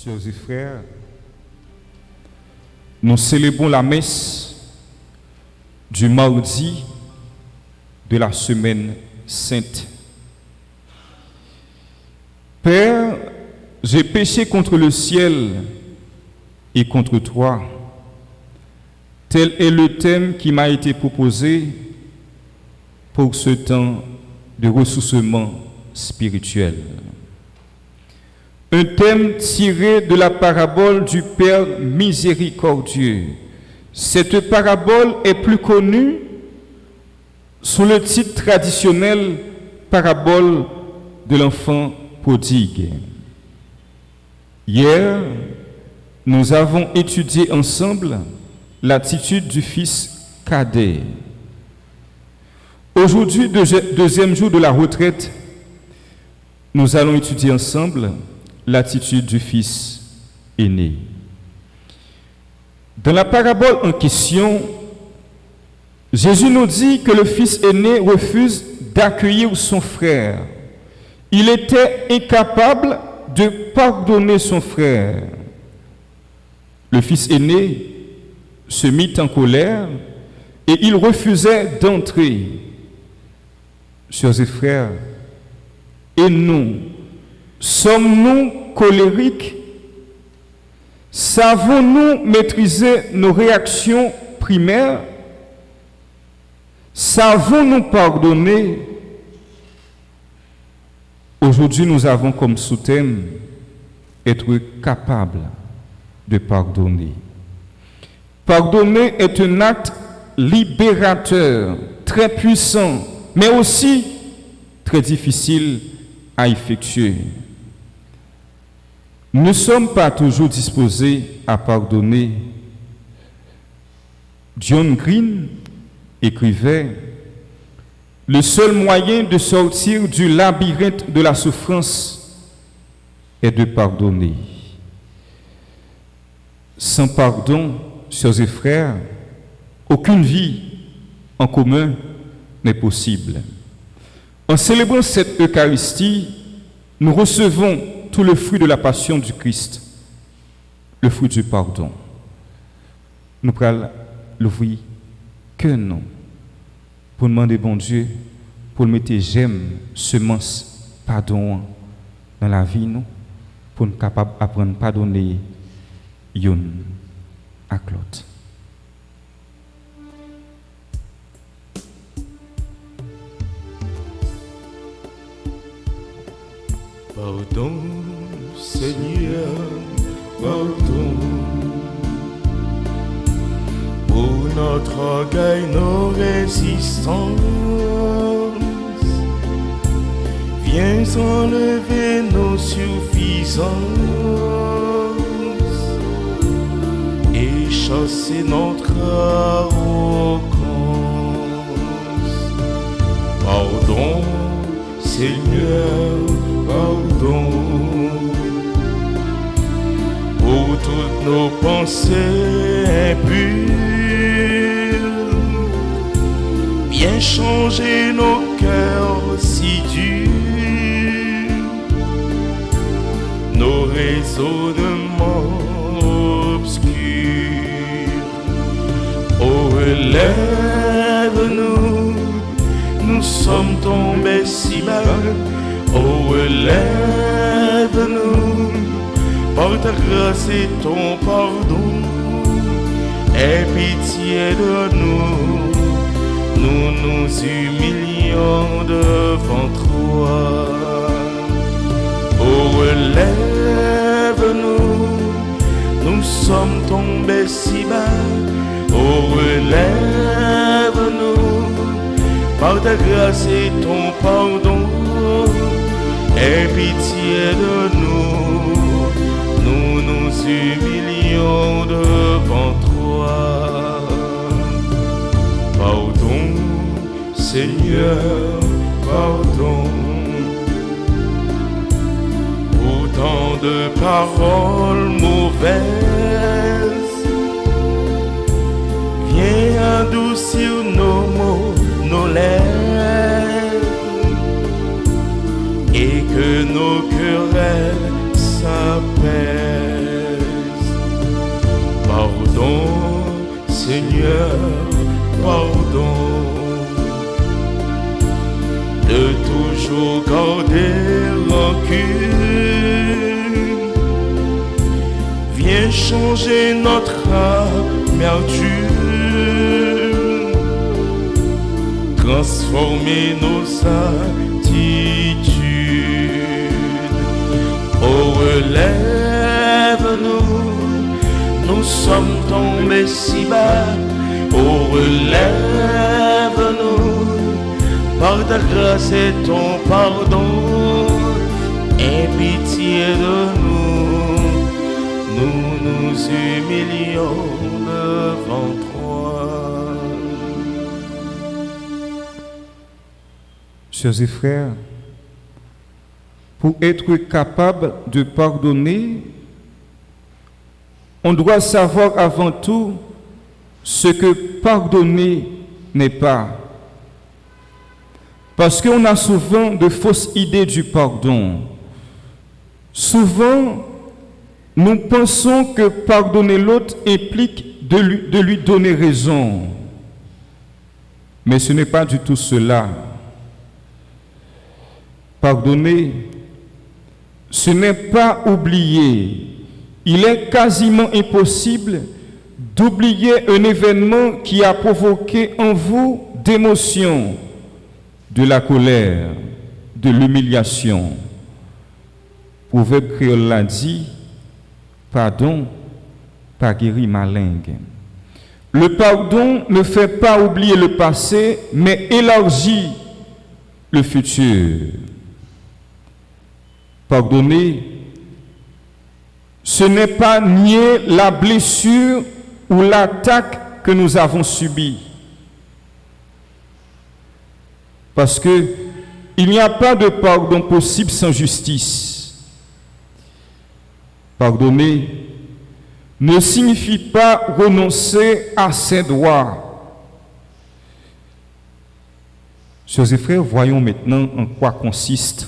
Sœurs et frères, nous célébrons la messe du mardi de la semaine sainte. Père, j'ai péché contre le ciel et contre toi. Tel est le thème qui m'a été proposé pour ce temps de ressourcement spirituel. Un thème tiré de la parabole du Père miséricordieux. Cette parabole est plus connue sous le titre traditionnel parabole de l'enfant prodigue. Hier, nous avons étudié ensemble l'attitude du fils cadet. Aujourd'hui, deuxième jour de la retraite, nous allons étudier ensemble l'attitude du fils aîné. Dans la parabole en question, Jésus nous dit que le fils aîné refuse d'accueillir son frère. Il était incapable de pardonner son frère. Le fils aîné se mit en colère et il refusait d'entrer. Sœurs et frères, et nous, sommes-nous colériques? Savons-nous maîtriser nos réactions primaires? Savons-nous pardonner? Aujourd'hui, nous avons comme sous-thème être capable de pardonner. Pardonner est un acte libérateur, très puissant, mais aussi très difficile à effectuer. Nous ne sommes pas toujours disposés à pardonner. John Green écrivait: le seul moyen de sortir du labyrinthe de la souffrance est de pardonner. Sans pardon, sœurs et frères, aucune vie en commun n'est possible. En célébrant cette Eucharistie, nous recevons tout le fruit de la passion du Christ, le fruit du pardon. Nous allons l'ouvrir que non, pour demander bon Dieu, pour mettre j'aime, semence, pardon dans la vie, nous, pour nous capables d'apprendre à pardonner une à l'autre. Pardon, Seigneur, pardon, pour notre orgueil, nos résistances. Viens enlever nos suffisances et chasser notre arrogance. Pardon, Seigneur, pardon pour toutes nos pensées impures. Viens changer nos cœurs si durs, nos raisonnements obscurs. Oh, élève-nous, nous sommes tombés si bas. Oh, élève-nous, par ta grâce et ton pardon, aie pitié de nous, nous nous humilions devant toi. Oh, élève-nous, nous sommes tombés si bas. Oh, élève-nous, par ta grâce et ton pardon, aie pitié de nous, nous nous humilions devant toi. Pardon, Seigneur, pardon, pour tant de paroles mauvaises. Viens adoucir nos mots, nos lèvres, et que nos querelles s'apaisent. Seigneur, pardon de toujours garder rancune. Viens changer notre amertume, transformer nos attitudes. Oh, relève-nous, nous sommes tombés si bas. Oh, relève-nous, par ta grâce et ton pardon, aie pitié de nous, nous nous humilions devant toi. Chers et frères, pour être capable de pardonner, on doit savoir avant tout ce que pardonner n'est pas. Parce qu'on a souvent de fausses idées du pardon. Souvent, nous pensons que pardonner l'autre implique de lui donner raison. Mais ce n'est pas du tout cela. Pardonner, ce n'est pas oublier. Il est quasiment impossible d'oublier un événement qui a provoqué en vous d'émotions, de la colère, de l'humiliation. Proverbe créole l'a dit, pardon, pas guéri malingue. Le pardon ne fait pas oublier le passé, mais élargit le futur. Pardonner, ce n'est pas nier la blessure ou l'attaque que nous avons subie. Parce que il n'y a pas de pardon possible sans justice. Pardonner ne signifie pas renoncer à ses droits. Chers et frères, voyons maintenant en quoi consiste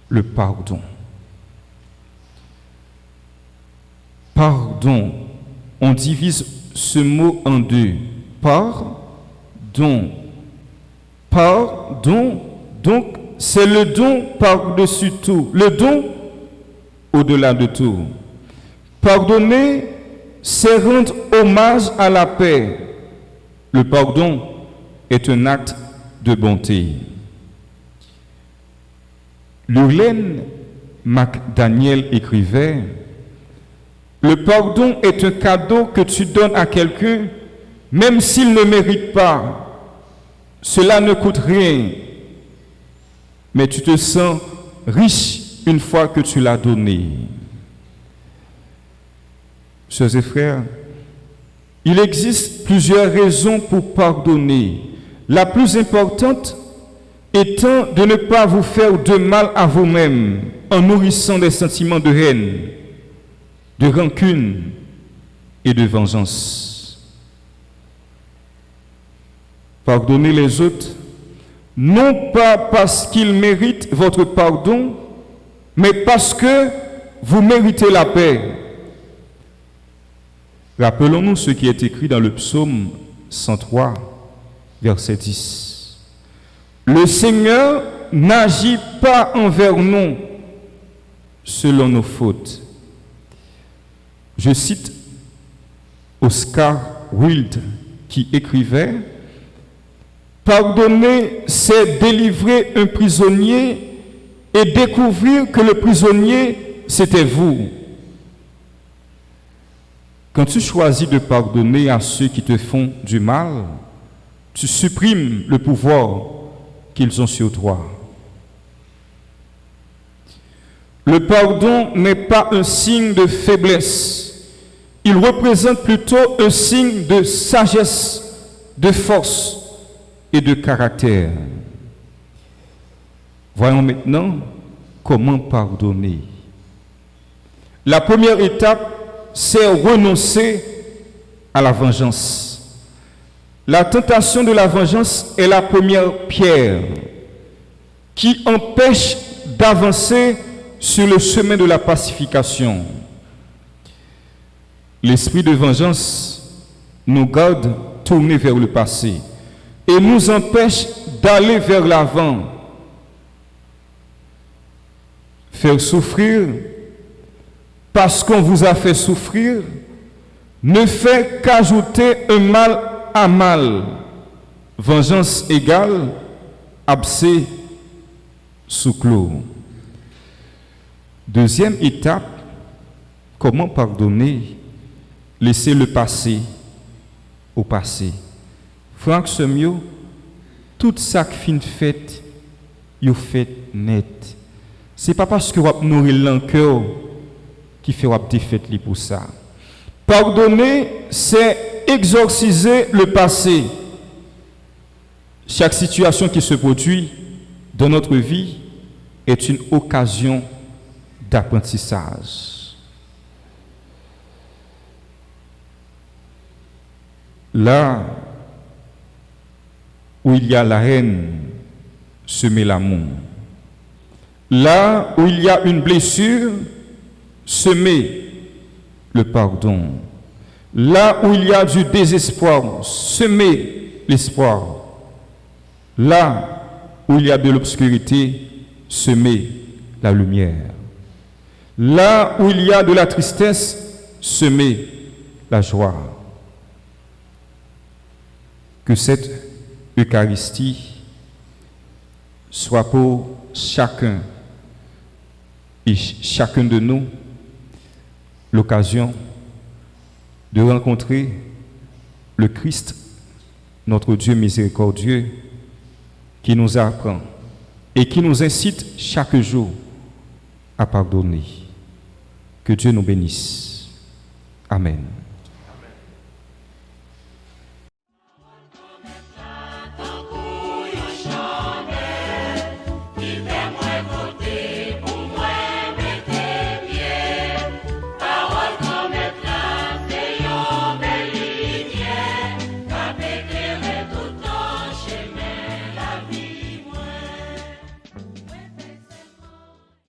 le pardon. Pardon, on divise ce mot en deux. Pardon. Pardon, donc c'est le don par-dessus tout, le don au-delà de tout. Pardonner, c'est rendre hommage à la paix. Le pardon est un acte de bonté. Lurleen McDaniel écrivait: le pardon est un cadeau que tu donnes à quelqu'un, même s'il ne mérite pas. Cela ne coûte rien, mais tu te sens riche une fois que tu l'as donné. Chers et frères, il existe plusieurs raisons pour pardonner. La plus importante étant de ne pas vous faire de mal à vous-même en nourrissant des sentiments de haine, de rancune et de vengeance. Pardonnez les autres, non pas parce qu'ils méritent votre pardon, mais parce que vous méritez la paix. Rappelons-nous ce qui est écrit dans le psaume 103, verset 10. Le Seigneur n'agit pas envers nous selon nos fautes. Je cite Oscar Wilde qui écrivait: pardonner, c'est délivrer un prisonnier et découvrir que le prisonnier, c'était vous. Quand tu choisis de pardonner à ceux qui te font du mal, tu supprimes le pouvoir qu'ils ont sur toi. Le pardon n'est pas un signe de faiblesse. Il représente plutôt un signe de sagesse, de force et de caractère. Voyons maintenant comment pardonner. La première étape, c'est renoncer à la vengeance. La tentation de la vengeance est la première pierre qui empêche d'avancer sur le chemin de la pacification. L'esprit de vengeance nous garde tournés vers le passé et nous empêche d'aller vers l'avant. Faire souffrir parce qu'on vous a fait souffrir ne fait qu'ajouter un mal à mal. Vengeance égale abcès sous clos. Deuxième étape, comment pardonner? Laisser le passé au passé. Franck Semio, toute ça qui fin fait, vous fait net. C'est pas parce que vous nourrir l'encore qui fait vous défaite pour ça. Pardonner, c'est exorciser le passé. Chaque situation qui se produit dans notre vie est une occasion d'apprentissage. Là où il y a la haine, semer l'amour. Là où il y a une blessure, semer le pardon. Là où il y a du désespoir, semer l'espoir. Là où il y a de l'obscurité, semer la lumière. Là où il y a de la tristesse, semer la joie. Que cette Eucharistie soit pour chacun et chacun de nous l'occasion de rencontrer le Christ, notre Dieu miséricordieux, qui nous apprend et qui nous incite chaque jour à pardonner. Que Dieu nous bénisse. Amen.